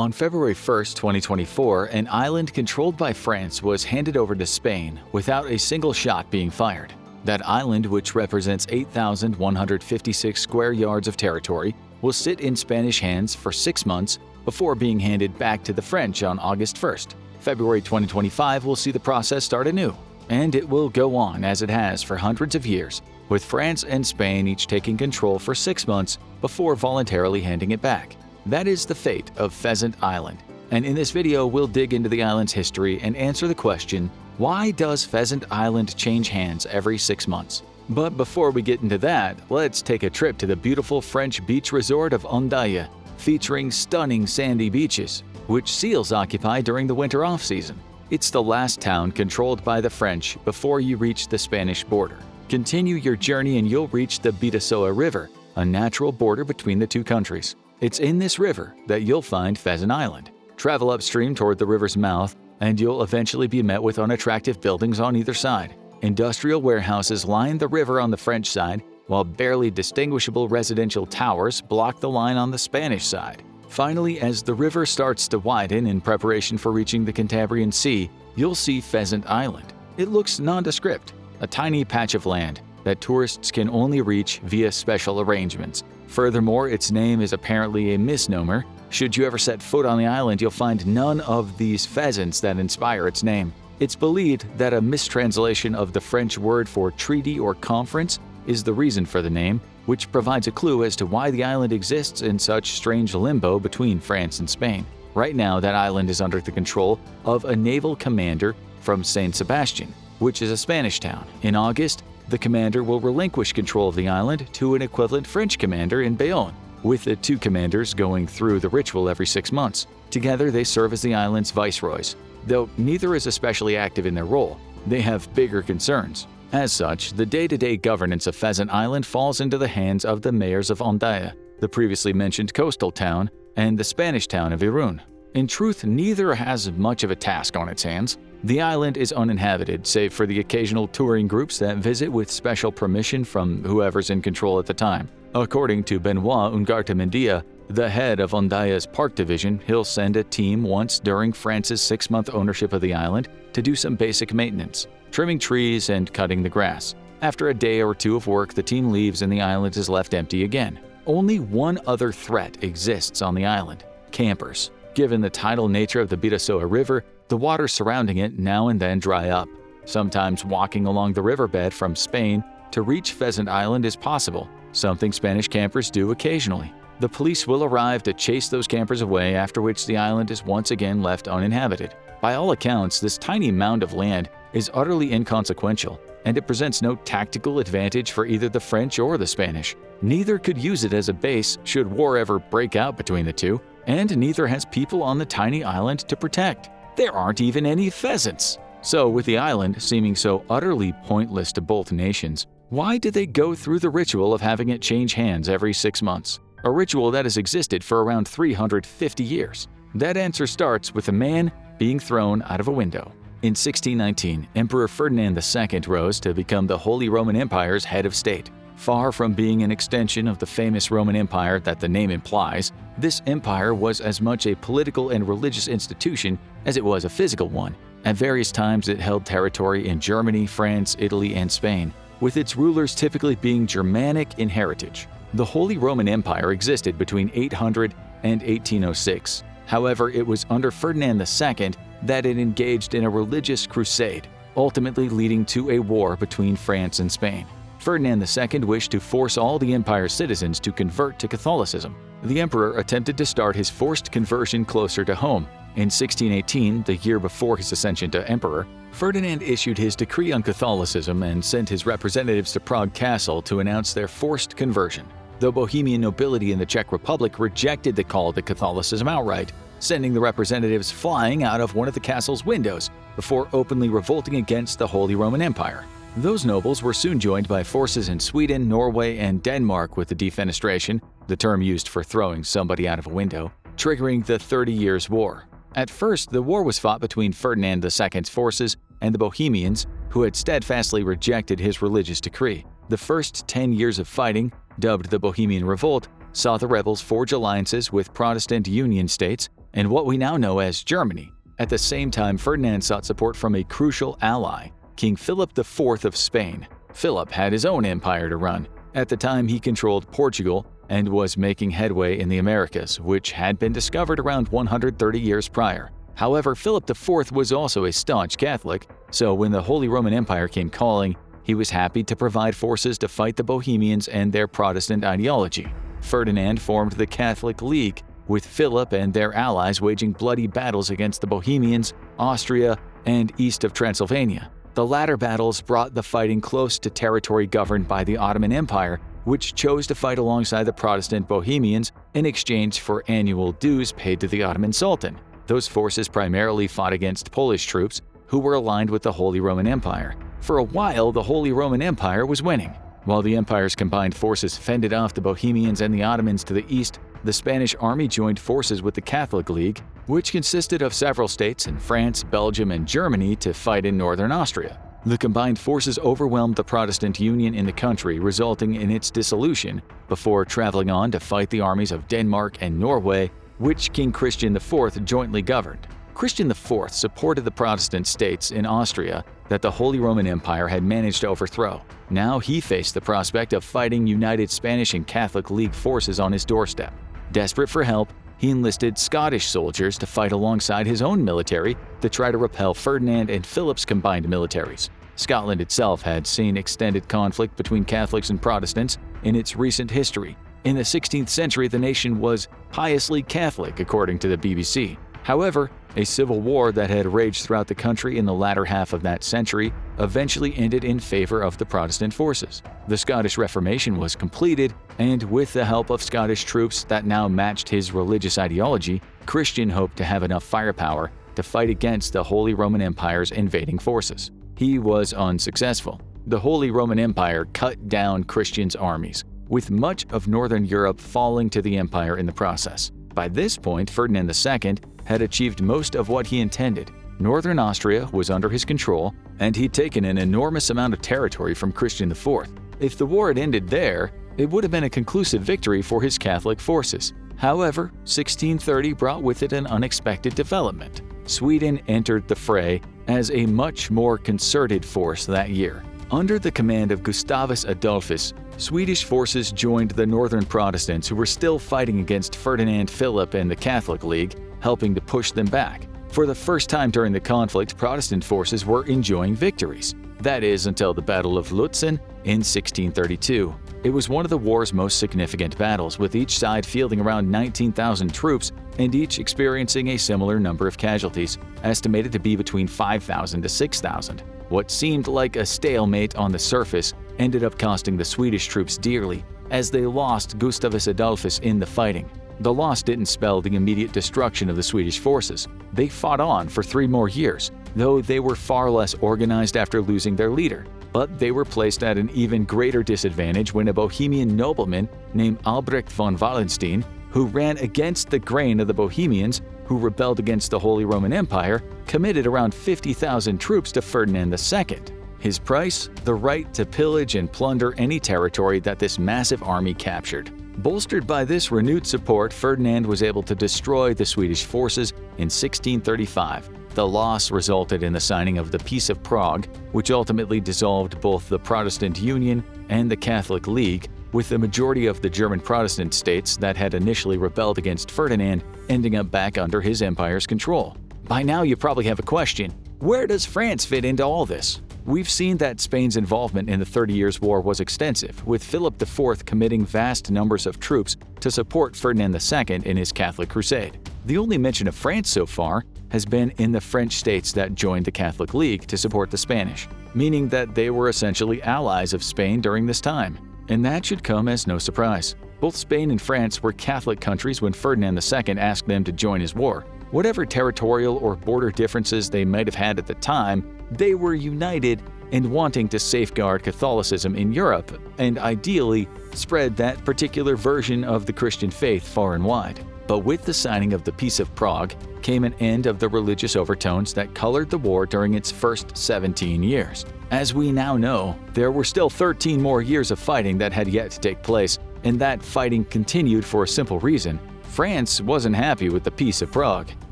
On February 1, 2024, an island controlled by France was handed over to Spain without a single shot being fired. That island, which represents 8,156 square yards of territory, will sit in Spanish hands for 6 months before being handed back to the French on August 1st. February 2025 will see the process start anew, and it will go on as it has for hundreds of years, with France and Spain each taking control for 6 months before voluntarily handing it back. That is the fate of Pheasant Island, and in this video we'll dig into the island's history and answer the question, why does Pheasant Island change hands every 6 months? But before we get into that, let's take a trip to the beautiful French beach resort of Hendaye, featuring stunning sandy beaches, which seals occupy during the winter off-season. It's the last town controlled by the French before you reach the Spanish border. Continue your journey and you'll reach the Bidasoa River, a natural border between the two countries. It's in this river that you'll find Pheasant Island. Travel upstream toward the river's mouth, and you'll eventually be met with unattractive buildings on either side. Industrial warehouses line the river on the French side, while barely distinguishable residential towers block the line on the Spanish side. Finally, as the river starts to widen in preparation for reaching the Cantabrian Sea, you'll see Pheasant Island. It looks nondescript, a tiny patch of land that tourists can only reach via special arrangements. Furthermore, its name is apparently a misnomer. Should you ever set foot on the island, you'll find none of these pheasants that inspire its name. It's believed that a mistranslation of the French word for treaty or conference is the reason for the name, which provides a clue as to why the island exists in such strange limbo between France and Spain. Right now, that island is under the control of a naval commander from San Sebastian, which is a Spanish town. In August, the commander will relinquish control of the island to an equivalent French commander in Bayonne, with the two commanders going through the ritual every 6 months. Together, they serve as the island's viceroys. Though neither is especially active in their role, they have bigger concerns. As such, the day-to-day governance of Pheasant Island falls into the hands of the mayors of Hendaye, the previously mentioned coastal town, and the Spanish town of Irun. In truth, neither has much of a task on its hands. The island is uninhabited, save for the occasional touring groups that visit with special permission from whoever's in control at the time. According to Benoit Ungarte Mendia, the head of Hendaye's park division, he'll send a team once during France's 6-month ownership of the island to do some basic maintenance, trimming trees and cutting the grass. After a day or two of work, the team leaves and the island is left empty again. Only one other threat exists on the island: campers. Given the tidal nature of the Bidasoa River, the water surrounding it now and then dry up. Sometimes walking along the riverbed from Spain to reach Pheasant Island is possible, something Spanish campers do occasionally. The police will arrive to chase those campers away, after which the island is once again left uninhabited. By all accounts, this tiny mound of land is utterly inconsequential, and it presents no tactical advantage for either the French or the Spanish. Neither could use it as a base should war ever break out between the two, and neither has people on the tiny island to protect. There aren't even any pheasants. So, with the island seeming so utterly pointless to both nations, why did they go through the ritual of having it change hands every 6 months? A ritual that has existed for around 350 years. That answer starts with a man being thrown out of a window. In 1619, Emperor Ferdinand II rose to become the Holy Roman Empire's head of state. Far from being an extension of the famous Roman Empire that the name implies, this empire was as much a political and religious institution as it was a physical one. At various times, it held territory in Germany, France, Italy, and Spain, with its rulers typically being Germanic in heritage. The Holy Roman Empire existed between 800 and 1806. However, it was under Ferdinand II that it engaged in a religious crusade, ultimately leading to a war between France and Spain. Ferdinand II wished to force all the empire's citizens to convert to Catholicism. The emperor attempted to start his forced conversion closer to home. In 1618, the year before his ascension to emperor, Ferdinand issued his decree on Catholicism and sent his representatives to Prague Castle to announce their forced conversion. The Bohemian nobility in the Czech Republic rejected the call to Catholicism outright, sending the representatives flying out of one of the castle's windows before openly revolting against the Holy Roman Empire. Those nobles were soon joined by forces in Sweden, Norway, and Denmark with the defenestration, the term used for throwing somebody out of a window, triggering the 30 Years' War. At first, the war was fought between Ferdinand II's forces and the Bohemians, who had steadfastly rejected his religious decree. The first 10 years of fighting, dubbed the Bohemian Revolt, saw the rebels forge alliances with Protestant Union states and what we now know as Germany. At the same time, Ferdinand sought support from a crucial ally, King Philip IV of Spain. Philip had his own empire to run. At the time, he controlled Portugal and was making headway in the Americas, which had been discovered around 130 years prior. However, Philip IV was also a staunch Catholic, so when the Holy Roman Empire came calling, he was happy to provide forces to fight the Bohemians and their Protestant ideology. Ferdinand formed the Catholic League, with Philip and their allies waging bloody battles against the Bohemians, Austria, and east of Transylvania. The latter battles brought the fighting close to territory governed by the Ottoman Empire, which chose to fight alongside the Protestant Bohemians in exchange for annual dues paid to the Ottoman Sultan. Those forces primarily fought against Polish troops who were aligned with the Holy Roman Empire. For a while, the Holy Roman Empire was winning. While the empire's combined forces fended off the Bohemians and the Ottomans to the east, the Spanish army joined forces with the Catholic League, which consisted of several states in France, Belgium, and Germany to fight in northern Austria. The combined forces overwhelmed the Protestant Union in the country, resulting in its dissolution, before traveling on to fight the armies of Denmark and Norway, which King Christian IV jointly governed. Christian IV supported the Protestant states in Austria that the Holy Roman Empire had managed to overthrow. Now he faced the prospect of fighting united Spanish and Catholic League forces on his doorstep. Desperate for help, he enlisted Scottish soldiers to fight alongside his own military to try to repel Ferdinand and Philip's combined militaries. Scotland itself had seen extended conflict between Catholics and Protestants in its recent history. In the 16th century, the nation was piously Catholic, according to the BBC. However, a civil war that had raged throughout the country in the latter half of that century eventually ended in favor of the Protestant forces. The Scottish Reformation was completed, and with the help of Scottish troops that now matched his religious ideology, Christian hoped to have enough firepower to fight against the Holy Roman Empire's invading forces. He was unsuccessful. The Holy Roman Empire cut down Christian's armies, with much of northern Europe falling to the empire in the process. By this point, Ferdinand II had achieved most of what he intended. Northern Austria was under his control, and he'd taken an enormous amount of territory from Christian IV. If the war had ended there, it would have been a conclusive victory for his Catholic forces. However, 1630 brought with it an unexpected development. Sweden entered the fray as a much more concerted force that year. Under the command of Gustavus Adolphus, Swedish forces joined the northern Protestants who were still fighting against Ferdinand Philip and the Catholic League, helping to push them back. For the first time during the conflict, Protestant forces were enjoying victories. That is, until the Battle of Lutzen in 1632. It was one of the war's most significant battles, with each side fielding around 19,000 troops and each experiencing a similar number of casualties, estimated to be between 5,000 to 6,000. What seemed like a stalemate on the surface ended up costing the Swedish troops dearly, as they lost Gustavus Adolphus in the fighting. The loss didn't spell the immediate destruction of the Swedish forces. They fought on for 3 more years, though they were far less organized after losing their leader. But they were placed at an even greater disadvantage when a Bohemian nobleman named Albrecht von Wallenstein, who ran against the grain of the Bohemians, who rebelled against the Holy Roman Empire, committed around 50,000 troops to Ferdinand II. His price? The right to pillage and plunder any territory that this massive army captured. Bolstered by this renewed support, Ferdinand was able to destroy the Swedish forces in 1635. The loss resulted in the signing of the Peace of Prague, which ultimately dissolved both the Protestant Union and the Catholic League, with the majority of the German Protestant states that had initially rebelled against Ferdinand ending up back under his empire's control. By now you probably have a question: where does France fit into all this? We've seen that Spain's involvement in the 30 Years' War was extensive, with Philip IV committing vast numbers of troops to support Ferdinand II in his Catholic crusade. The only mention of France so far has been in the French states that joined the Catholic League to support the Spanish, meaning that they were essentially allies of Spain during this time. And that should come as no surprise. Both Spain and France were Catholic countries when Ferdinand II asked them to join his war. Whatever territorial or border differences they might have had at the time, they were united in wanting to safeguard Catholicism in Europe and ideally spread that particular version of the Christian faith far and wide. But with the signing of the Peace of Prague came an end of the religious overtones that colored the war during its first 17 years. As we now know, there were still 13 more years of fighting that had yet to take place, and that fighting continued for a simple reason: France wasn't happy with the Peace of Prague.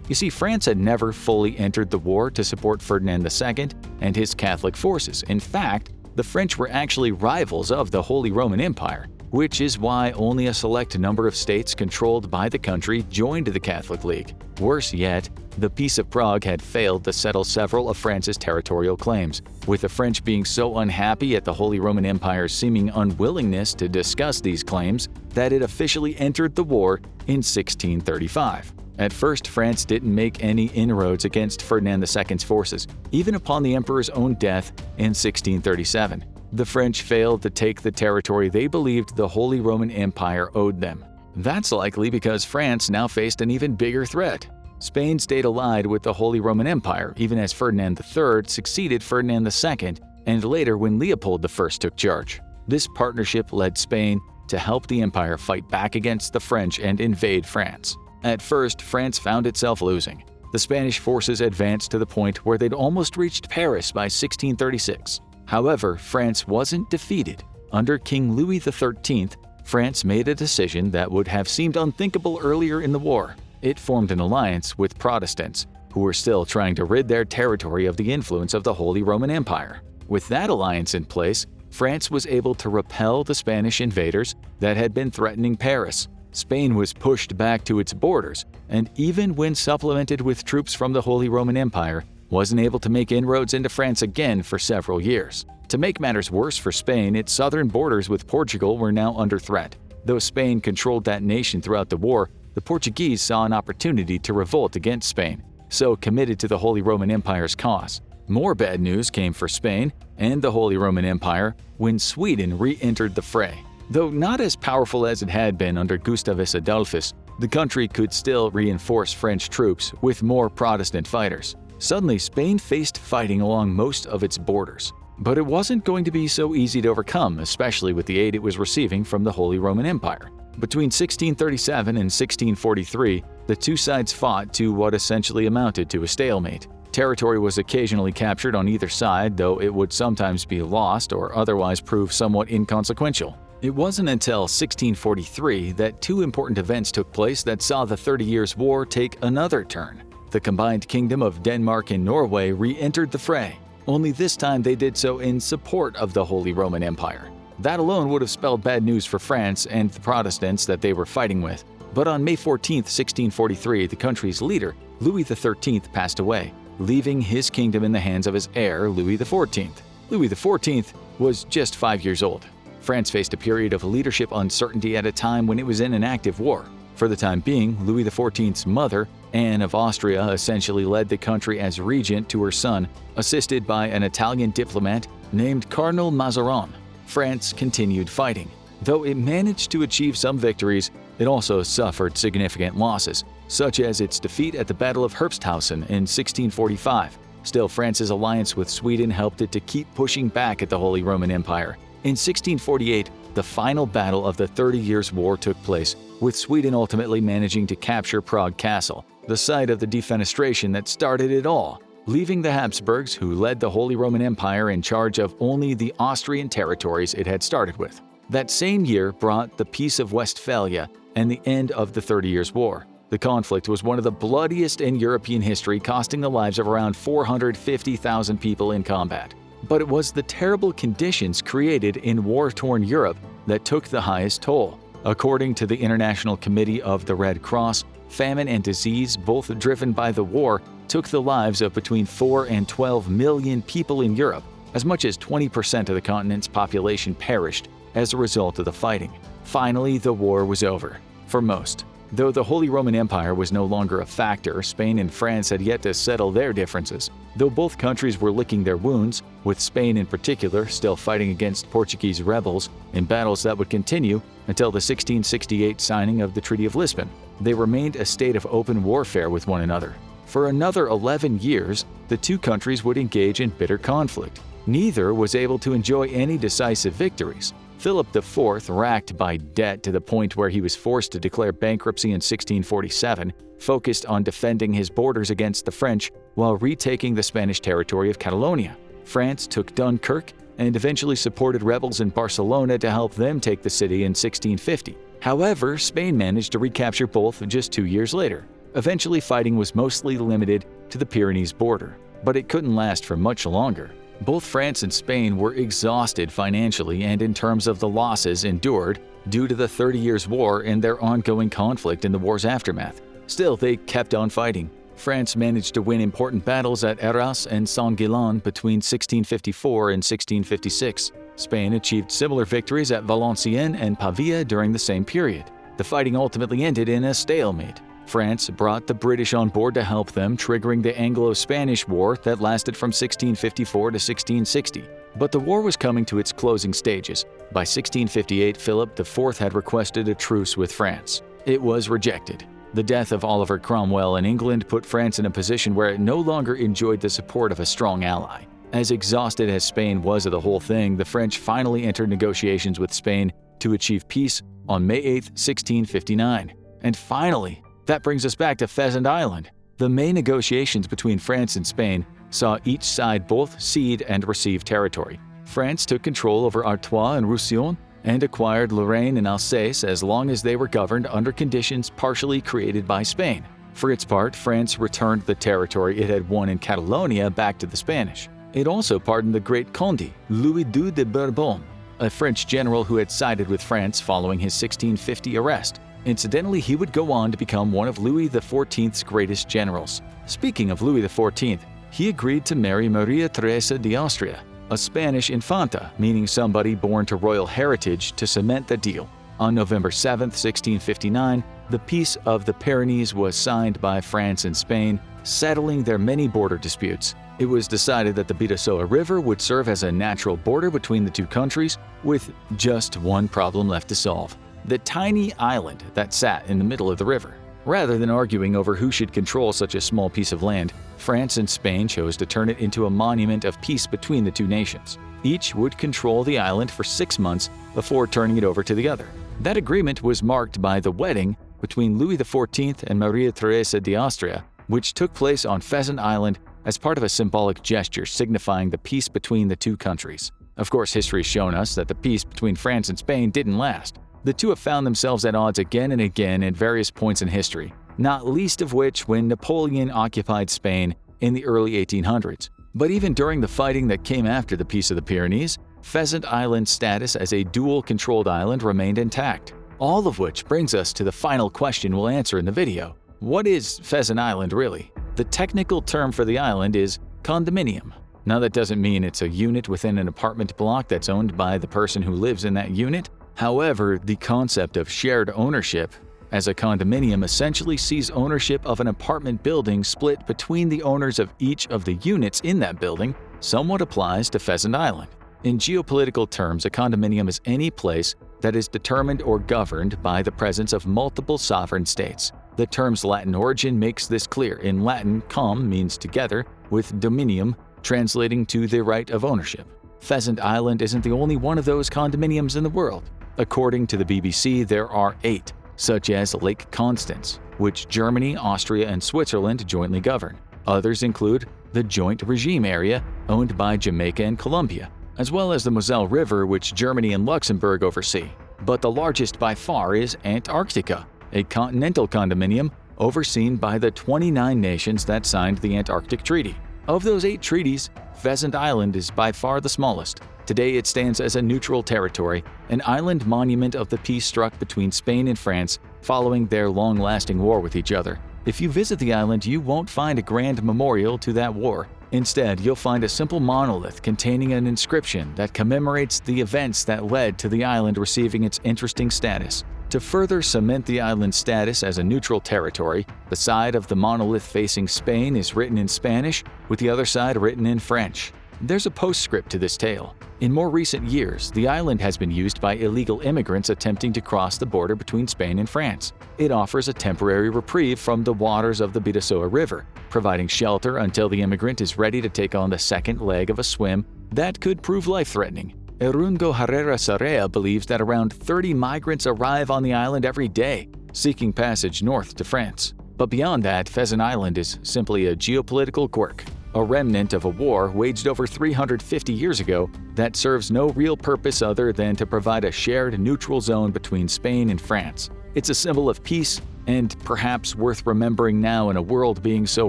You see, France had never fully entered the war to support Ferdinand II and his Catholic forces. In fact, the French were actually rivals of the Holy Roman Empire, which is why only a select number of states controlled by the country joined the Catholic League. Worse yet, the Peace of Prague had failed to settle several of France's territorial claims, with the French being so unhappy at the Holy Roman Empire's seeming unwillingness to discuss these claims that it officially entered the war in 1635. At first, France didn't make any inroads against Ferdinand II's forces, even upon the emperor's own death in 1637. The French failed to take the territory they believed the Holy Roman Empire owed them. That's likely because France now faced an even bigger threat. Spain stayed allied with the Holy Roman Empire even as Ferdinand III succeeded Ferdinand II and later when Leopold I took charge. This partnership led Spain to help the empire fight back against the French and invade France. At first, France found itself losing. The Spanish forces advanced to the point where they'd almost reached Paris by 1636. However, France wasn't defeated. Under King Louis XIII, France made a decision that would have seemed unthinkable earlier in the war. It formed an alliance with Protestants, who were still trying to rid their territory of the influence of the Holy Roman Empire. With that alliance in place, France was able to repel the Spanish invaders that had been threatening Paris. Spain was pushed back to its borders, and even when supplemented with troops from the Holy Roman Empire, wasn't able to make inroads into France again for several years. To make matters worse for Spain, its southern borders with Portugal were now under threat. Though Spain controlled that nation throughout the war, the Portuguese saw an opportunity to revolt against Spain, so committed to the Holy Roman Empire's cause. More bad news came for Spain and the Holy Roman Empire when Sweden re-entered the fray. Though not as powerful as it had been under Gustavus Adolphus, the country could still reinforce French troops with more Protestant fighters. Suddenly, Spain faced fighting along most of its borders. But it wasn't going to be so easy to overcome, especially with the aid it was receiving from the Holy Roman Empire. Between 1637 and 1643, the two sides fought to what essentially amounted to a stalemate. Territory was occasionally captured on either side, though it would sometimes be lost or otherwise prove somewhat inconsequential. It wasn't until 1643 that two important events took place that saw the 30 Years' War take another turn. The combined kingdom of Denmark and Norway re-entered the fray, only this time they did so in support of the Holy Roman Empire. That alone would have spelled bad news for France and the Protestants that they were fighting with. But on May 14, 1643, the country's leader, Louis XIII, passed away, leaving his kingdom in the hands of his heir, Louis XIV. Louis XIV was just 5 years old. France faced a period of leadership uncertainty at a time when it was in an active war. For the time being, Louis XIV's mother, Anne of Austria, essentially led the country as regent to her son, assisted by an Italian diplomat named Cardinal Mazarin. France continued fighting. Though it managed to achieve some victories, it also suffered significant losses, such as its defeat at the Battle of Herbsthausen in 1645. Still, France's alliance with Sweden helped it to keep pushing back at the Holy Roman Empire. In 1648, the final battle of the 30 Years' War took place, with Sweden ultimately managing to capture Prague Castle, the site of the defenestration that started it all, leaving the Habsburgs, who led the Holy Roman Empire, in charge of only the Austrian territories it had started with. That same year brought the Peace of Westphalia and the end of the 30 Years' War. The conflict was one of the bloodiest in European history, costing the lives of around 450,000 people in combat. But it was the terrible conditions created in war-torn Europe that took the highest toll. According to the International Committee of the Red Cross, famine and disease, both driven by the war, took the lives of between 4 and 12 million people in Europe. As much as 20% of the continent's population perished as a result of the fighting. Finally, the war was over. For most. Though the Holy Roman Empire was no longer a factor, Spain and France had yet to settle their differences. Though both countries were licking their wounds, with Spain in particular still fighting against Portuguese rebels in battles that would continue until the 1668 signing of the Treaty of Lisbon, they remained a state of open warfare with one another. For another 11 years, the two countries would engage in bitter conflict. Neither was able to enjoy any decisive victories. Philip IV, racked by debt to the point where he was forced to declare bankruptcy in 1647, focused on defending his borders against the French while retaking the Spanish territory of Catalonia. France took Dunkirk, and eventually supported rebels in Barcelona to help them take the city in 1650. However, Spain managed to recapture both just 2 years later. Eventually, fighting was mostly limited to the Pyrenees border, but it couldn't last for much longer. Both France and Spain were exhausted financially and in terms of the losses endured due to the 30 Years' War and their ongoing conflict in the war's aftermath. Still, they kept on fighting. France managed to win important battles at Arras and Saint-Guillain between 1654 and 1656. Spain achieved similar victories at Valenciennes and Pavia during the same period. The fighting ultimately ended in a stalemate. France brought the British on board to help them, triggering the Anglo-Spanish War that lasted from 1654 to 1660. But the war was coming to its closing stages. By 1658, Philip IV had requested a truce with France. It was rejected. The death of Oliver Cromwell in England put France in a position where it no longer enjoyed the support of a strong ally. As exhausted as Spain was of the whole thing, the French finally entered negotiations with Spain to achieve peace on May 8, 1659. And finally, that brings us back to Pheasant Island. The May negotiations between France and Spain saw each side both cede and receive territory. France took control over Artois and Roussillon and acquired Lorraine and Alsace as long as they were governed under conditions partially created by Spain. For its part, France returned the territory it had won in Catalonia back to the Spanish. It also pardoned the great Conde, Louis II de Bourbon, a French general who had sided with France following his 1650 arrest. Incidentally, he would go on to become one of Louis XIV's greatest generals. Speaking of Louis XIV, he agreed to marry Maria Teresa de Austria, a Spanish infanta, meaning somebody born to royal heritage, to cement the deal. On November 7, 1659, the Peace of the Pyrenees was signed by France and Spain, settling their many border disputes. It was decided that the Bidasoa River would serve as a natural border between the two countries, with just one problem left to solve: the tiny island that sat in the middle of the river. Rather than arguing over who should control such a small piece of land, France and Spain chose to turn it into a monument of peace between the two nations. Each would control the island for 6 months before turning it over to the other. That agreement was marked by the wedding between Louis XIV and Maria Teresa de Austria, which took place on Pheasant Island as part of a symbolic gesture signifying the peace between the two countries. Of course, history has shown us that the peace between France and Spain didn't last. The two have found themselves at odds again and again at various points in history, not least of which when Napoleon occupied Spain in the early 1800s. But even during the fighting that came after the Peace of the Pyrenees, Pheasant Island's status as a dual-controlled island remained intact. All of which brings us to the final question we'll answer in the video. What is Pheasant Island really? The technical term for the island is condominium. Now, that doesn't mean it's a unit within an apartment block that's owned by the person who lives in that unit. However, the concept of shared ownership as a condominium essentially sees ownership of an apartment building split between the owners of each of the units in that building somewhat applies to Pheasant Island. In geopolitical terms, a condominium is any place that is determined or governed by the presence of multiple sovereign states. The term's Latin origin makes this clear. In Latin, com means together, with dominium translating to the right of ownership. Pheasant Island isn't the only one of those condominiums in the world. According to the BBC, there are 8, such as Lake Constance, which Germany, Austria, and Switzerland jointly govern. Others include the Joint Regime Area, owned by Jamaica and Colombia, as well as the Moselle River, which Germany and Luxembourg oversee. But the largest by far is Antarctica, a continental condominium overseen by the 29 nations that signed the Antarctic Treaty. Of those 8 treaties, Pheasant Island is by far the smallest. Today it stands as a neutral territory, an island monument of the peace struck between Spain and France following their long-lasting war with each other. If you visit the island, you won't find a grand memorial to that war. Instead, you'll find a simple monolith containing an inscription that commemorates the events that led to the island receiving its interesting status. To further cement the island's status as a neutral territory, the side of the monolith facing Spain is written in Spanish, with the other side written in French. There's a postscript to this tale. In more recent years, the island has been used by illegal immigrants attempting to cross the border between Spain and France. It offers a temporary reprieve from the waters of the Bidasoa River, providing shelter until the immigrant is ready to take on the second leg of a swim that could prove life-threatening. Erungo Herrera Sarea believes that around 30 migrants arrive on the island every day, seeking passage north to France. But beyond that, Pheasant Island is simply a geopolitical quirk. a remnant of a war waged over 350 years ago that serves no real purpose other than to provide a shared neutral zone between Spain and France. It's a symbol of peace and perhaps worth remembering now in a world being so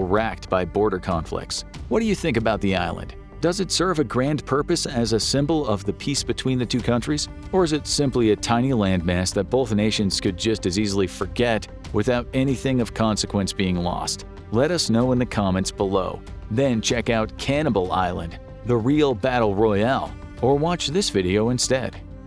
racked by border conflicts. What do you think about the island? Does it serve a grand purpose as a symbol of the peace between the two countries? Or is it simply a tiny landmass that both nations could just as easily forget without anything of consequence being lost? Let us know in the comments below. Then check out Cannibal Island, the real battle royale, or watch this video instead.